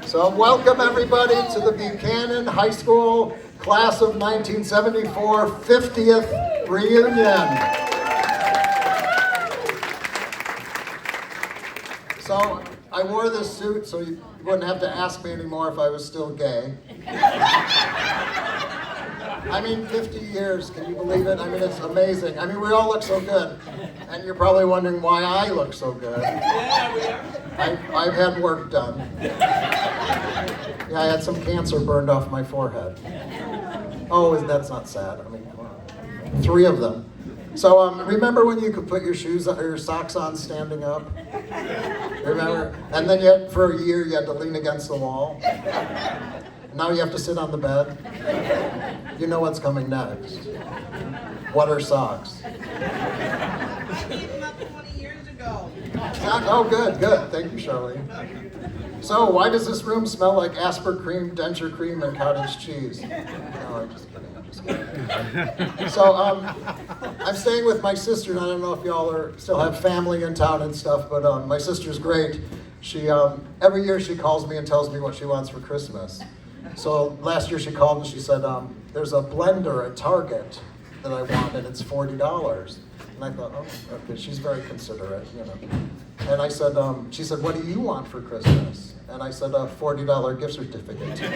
So welcome everybody to the Buchanan High School Class of 1974 50th reunion. So I wore this suit so you wouldn't have to ask me anymore if I was still gay. I mean, 50 years, can you believe it? I mean, it's amazing. I mean, we all look so good. And you're probably wondering why I look so good. Yeah, we are. I've had work done. Yeah, I had some cancer burned off my forehead. Oh, that's not sad. I mean, come on. 3 of them. So remember when you could put your shoes or your socks on standing up? Remember? And then for a year you had to lean against the wall. Now you have to sit on the bed. You know what's coming next. What are socks? I gave them up 20 years ago. Oh, good. Thank you, Charlene. So, why does this room smell like Asper cream, denture cream, and cottage cheese? No, I'm just kidding. So, I'm staying with my sister, and I don't know if y'all still have family in town and stuff, but my sister's great. She every year she calls me and tells me what she wants for Christmas. So last year she called and she said, there's a blender at Target that I want, and it's $40. And I thought, oh, okay, she's very considerate, you know. And I said, she said, what do you want for Christmas? And I said, a $40 gift certificate to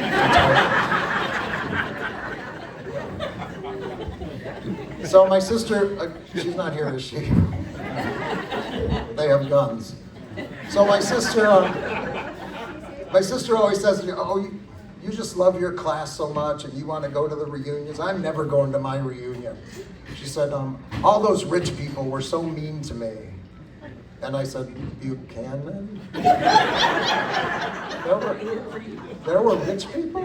Target. So my sister, she's not here, is she? They have guns. So my sister always says to me, oh, you just love your class so much and you want to go to the reunions. I'm never going to my reunion. She said, all those rich people were so mean to me. And I said, Buchanan? There were rich people?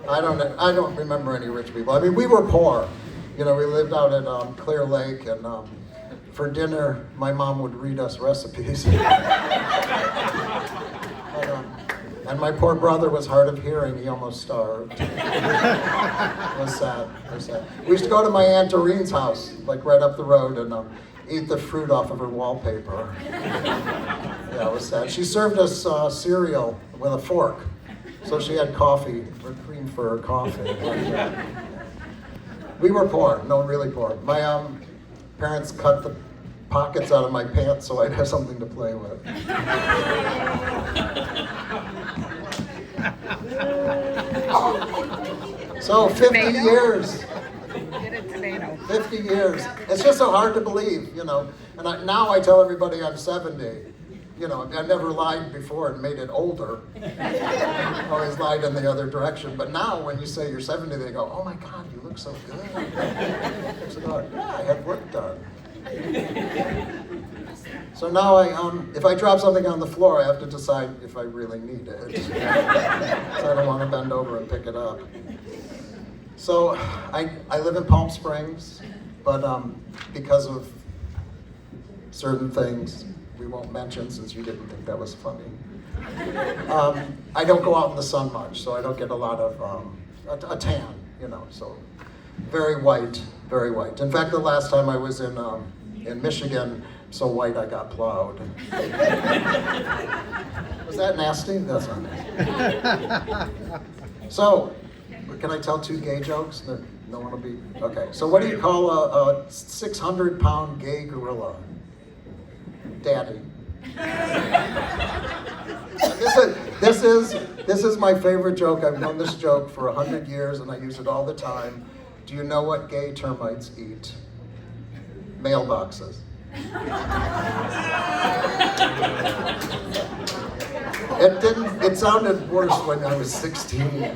I don't remember any rich people. I mean, we were poor. You know, we lived out at Clear Lake, and for dinner, my mom would read us recipes. And my poor brother was hard of hearing. He almost starved. It was sad. We used to go to my Aunt Doreen's house, like right up the road, and eat the fruit off of her wallpaper. Yeah, it was sad. She served us cereal with a fork. So she had coffee, or cream for her coffee. We were poor, no, really poor. My parents cut the pockets out of my pants so I'd have something to play with. So 50 years. 50 years. It's just so hard to believe, you know. And now I tell everybody I'm 70. You know, I never lied before and made it older. I always lied in the other direction. But now when you say you're 70, they go, oh my God, you look so good. So yeah, I had work done. So now if I drop something on the floor, I have to decide if I really need it. So I don't want to bend over and pick it up. So I live in Palm Springs, but because of certain things we won't mention since you didn't think that was funny, I don't go out in the sun much, so I don't get a lot of a tan, you know, so very white, very white. In fact, the last time I was in Michigan, so white I got plowed. Was that nasty? That's not nasty. So, can I tell 2 gay jokes that no one will be? Okay, so what do you call a 600-pound gay gorilla? Daddy. This is my favorite joke. I've known this joke for 100 years and I use it all the time. Do you know what gay termites eat? Mailboxes. It sounded worse when I was 16.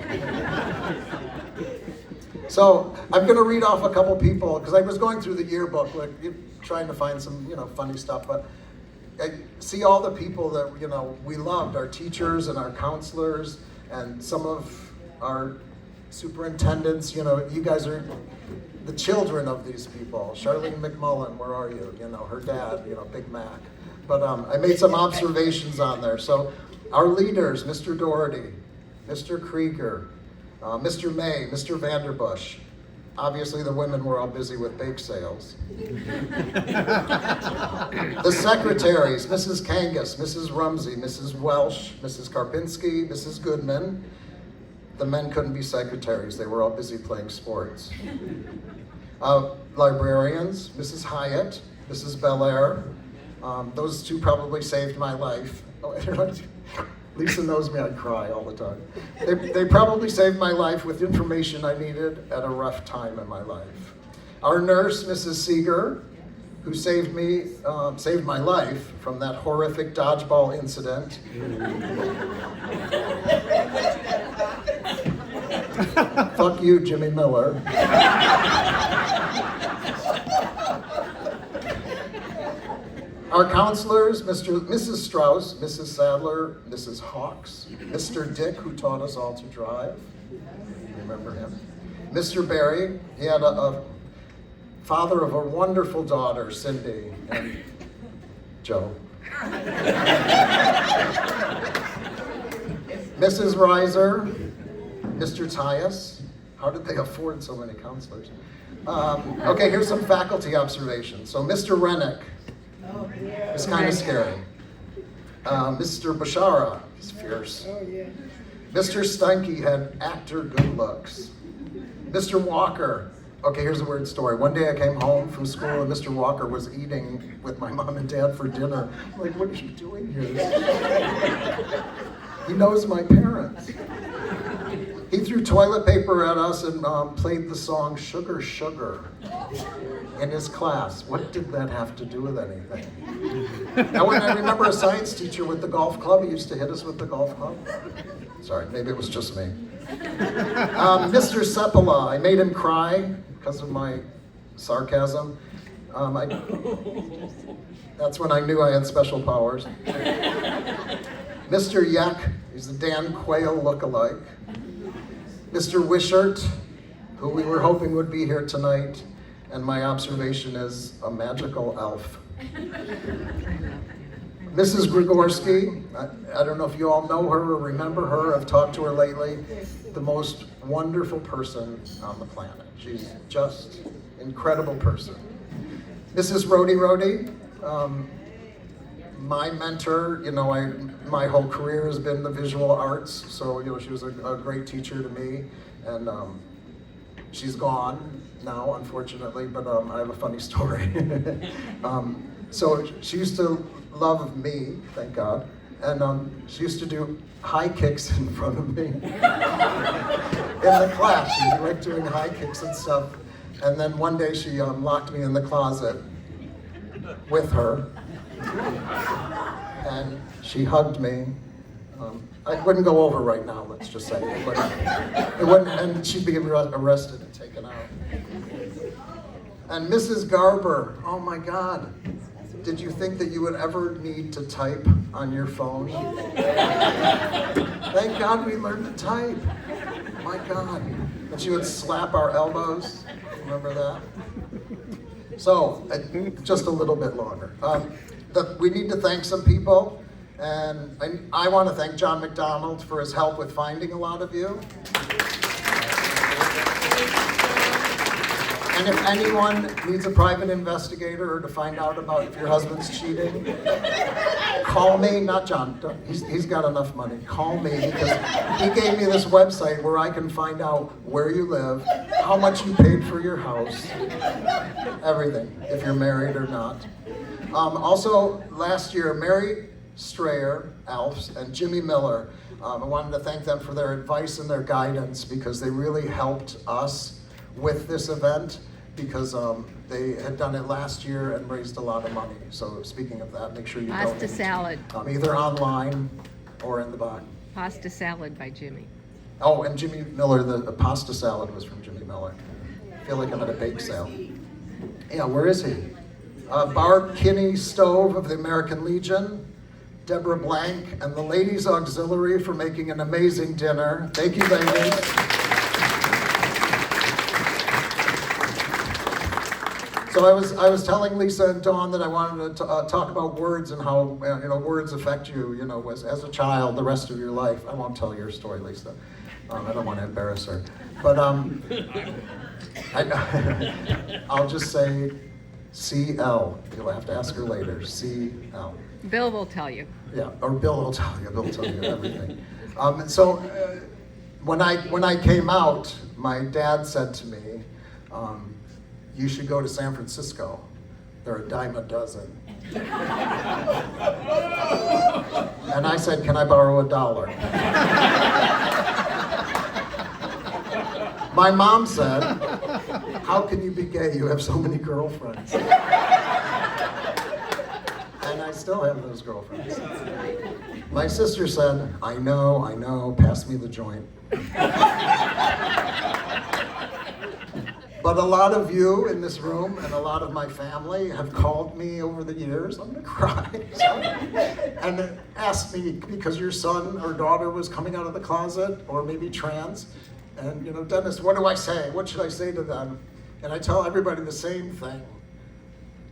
So I'm going to read off a couple people, because I was going through the yearbook, like trying to find some, you know, funny stuff, but I see all the people that, you know, we loved, our teachers and our counselors, and some of our superintendents. You know, you guys are the children of these people. Charlene McMullen, where are you? You know, her dad, you know, Big Mac. But I made some observations on there. So our leaders, Mr. Doherty, Mr. Krieger, Mr. May, Mr. Vanderbush, Obviously, the women were all busy with bake sales. The secretaries, Mrs. Kangas, Mrs. Rumsey, Mrs. Welsh, Mrs. Karpinski, Mrs. Goodman. The men couldn't be secretaries. They were all busy playing sports. Librarians, Mrs. Hyatt, Mrs. Belair. Those two probably saved my life. Lisa knows me, I cry all the time. They probably saved my life with information I needed at a rough time in my life. Our nurse, Mrs. Seeger, who saved my life from that horrific dodgeball incident. Fuck you, Jimmy Miller. Our counselors, Mrs. Strauss, Mrs. Sadler, Mrs. Hawks, Mr. Dick, who taught us all to drive. Remember him? Mr. Barry, he had a father of a wonderful daughter, Cindy, and Joe. Mrs. Reiser, Mr. Tyus. How did they afford so many counselors? Okay, here's some faculty observations. So Mr. Rennick, it's kind of scary. Mr. Bashara, he's fierce. Mr. Steinke had actor good looks. Mr. Walker, okay, here's a weird story. One day I came home from school and Mr. Walker was eating with my mom and dad for dinner. I'm like, what are you doing here? He knows my parents. He threw toilet paper at us and played the song Sugar, Sugar in his class. What did that have to do with anything? Now, when I remember a science teacher with the golf club, he used to hit us with the golf club. Sorry, maybe it was just me. Mr. Seppala, I made him cry because of my sarcasm. That's when I knew I had special powers. Mr. Yek, he's a Dan Quayle lookalike. Mr. Wishart, who we were hoping would be here tonight, and my observation is a magical elf. Mrs. Grigorsky, I don't know if you all know her or remember her, I've talked to her lately. The most wonderful person on the planet. She's just an incredible person. Mrs. Rhodey, my mentor, my whole career has been the visual arts, so she was a great teacher to me, and she's gone now, unfortunately, but I have a funny story. So she used to love me, thank God, and she used to do high kicks in front of me in the class. She liked doing high kicks and stuff, and then one day she locked me in the closet with her. And she hugged me. I wouldn't go over right now, let's just say. It wouldn't, and she'd be arrested and taken out. And Mrs. Garber, oh my God. Did you think that you would ever need to type on your phone? Thank God we learned to type. My God. And she would slap our elbows. Remember that? So, just a little bit longer. We need to thank some people, and I want to thank John McDonald for his help with finding a lot of you. And if anyone needs a private investigator or to find out about if your husband's cheating, call me, not John, he's got enough money. Call me, because he gave me this website where I can find out where you live, how much you paid for your house, everything, if you're married or not. Also, last year, Mary Strayer, Alfs, and Jimmy Miller, I wanted to thank them for their advice and their guidance, because they really helped us with this event, because they had done it last year and raised a lot of money. So speaking of that, make sure you donate. Pasta salad. Either online or in the box. Pasta salad by Jimmy. Oh, and Jimmy Miller, the pasta salad was from Jimmy Miller. I feel like I'm at a bake sale. Yeah, where is he? Barb Kinney Stove of the American Legion, Deborah Blank, and the Ladies Auxiliary for making an amazing dinner. Thank you, ladies. So I was telling Lisa and Dawn that I wanted to talk about words and how words affect you, as a child, the rest of your life. I won't tell your story, Lisa. I don't want to embarrass her. But I'll just say CL. You'll have to ask her later. CL. Bill will tell you. Yeah, or Bill will tell you. Bill will tell you everything. When I came out, my dad said to me, "You should go to San Francisco. They're a dime a dozen." And I said, "Can I borrow $1?" My mom said, "How can you be gay? You have so many girlfriends." And I still have those girlfriends. My sister said, I know, pass me the joint." But a lot of you in this room and a lot of my family have called me over the years, I'm gonna cry, and asked me, because your son or daughter was coming out of the closet, or maybe trans, and Dennis, what do I say? What should I say to them? And I tell everybody the same thing.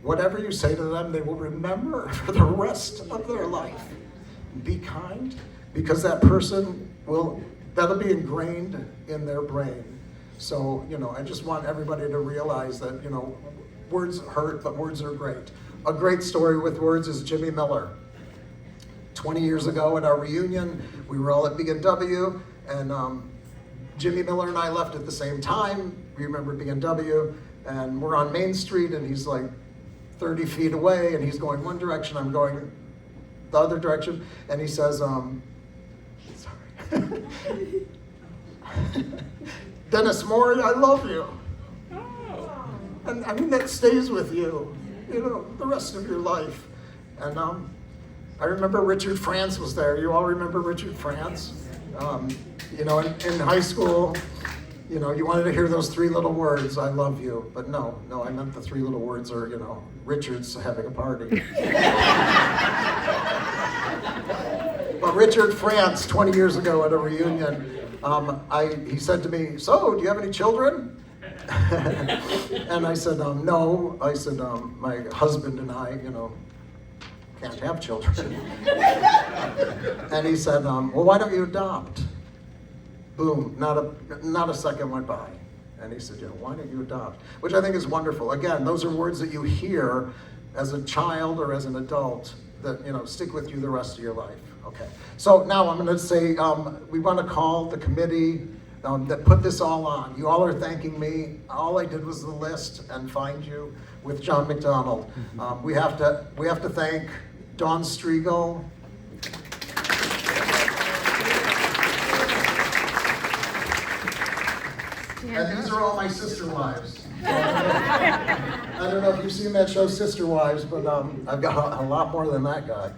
Whatever you say to them, they will remember for the rest of their life. Be kind, because that person that'll be ingrained in their brain. So, I just want everybody to realize that, words hurt, but words are great. A great story with words is Jimmy Miller. 20 years ago at our reunion, we were all at B&W, and Jimmy Miller and I left at the same time. We remember B&W, and we're on Main Street, and he's like 30 feet away, and he's going one direction, I'm going the other direction, and he says, sorry. "Dennis Morey, I love you." And I mean, that stays with you, the rest of your life. And I remember Richard France was there. You all remember Richard France? In high school, you wanted to hear those 3 little words, "I love you." But no, I meant the 3 little words are, Richard's having a party. But Richard France, 20 years ago at a reunion, he said to me, "So, do you have any children?" And I said, "No." I said, "My husband and I, can't have children." And he said, "Well, why don't you adopt?" Boom, not a second went by. And he said, "Why don't you adopt?" Which I think is wonderful. Again, those are words that you hear as a child or as an adult that, stick with you the rest of your life. Okay, so now I'm going to say, we want to call the committee that put this all on. You all are thanking me. All I did was the list and find you with John McDonald. We have to thank Dawn Striegel. And these are all my sister wives. I don't know if you've seen that show, Sister Wives, but I've got a lot more than that guy.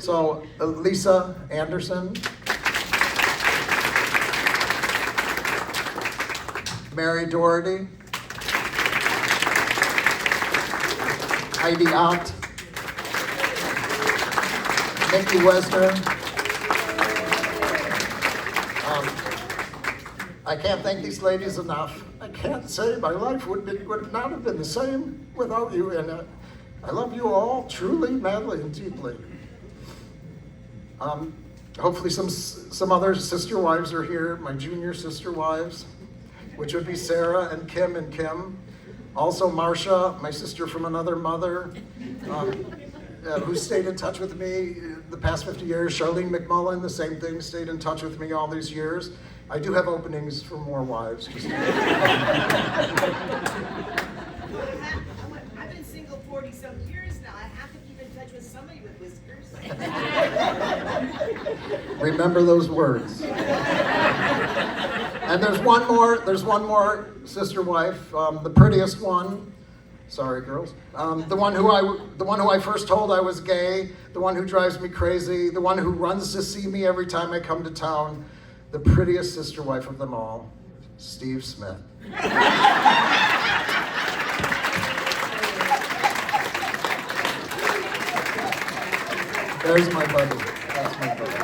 So, Lisa Anderson, Mary Doherty, Heidi Ott, Nikki Wesner. I can't thank these ladies enough. I can't say my life would not have been the same without you in it. I love you all truly, madly, and deeply. Hopefully some other sister wives are here, my junior sister wives, which would be Sarah and Kim. Also Marcia, my sister from another mother, who stayed in touch with me the past 50 years. Charlene McMullen, the same thing, stayed in touch with me all these years. I do have openings for more wives. I've been single 40-some years now. I have to keep in touch with somebody with whiskers. Remember those words. And there's one more sister wife, the prettiest one. Sorry, girls. The one who I first told I was gay, the one who drives me crazy, the one who runs to see me every time I come to town. The prettiest sister wife of them all, Steve Smith. There's my buddy. That's my buddy.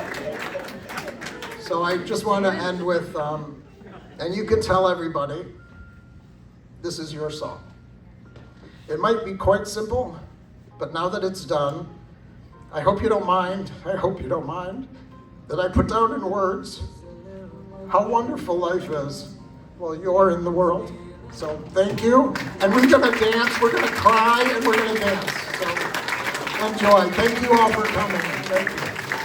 So I just want to end with, and you can tell everybody, this is your song. It might be quite simple, but now that it's done, I hope you don't mind that I put down in words how wonderful life is well, you're in the world. So thank you. And we're going to dance, we're going to cry, and we're going to dance. So enjoy. Thank you all for coming. Thank you.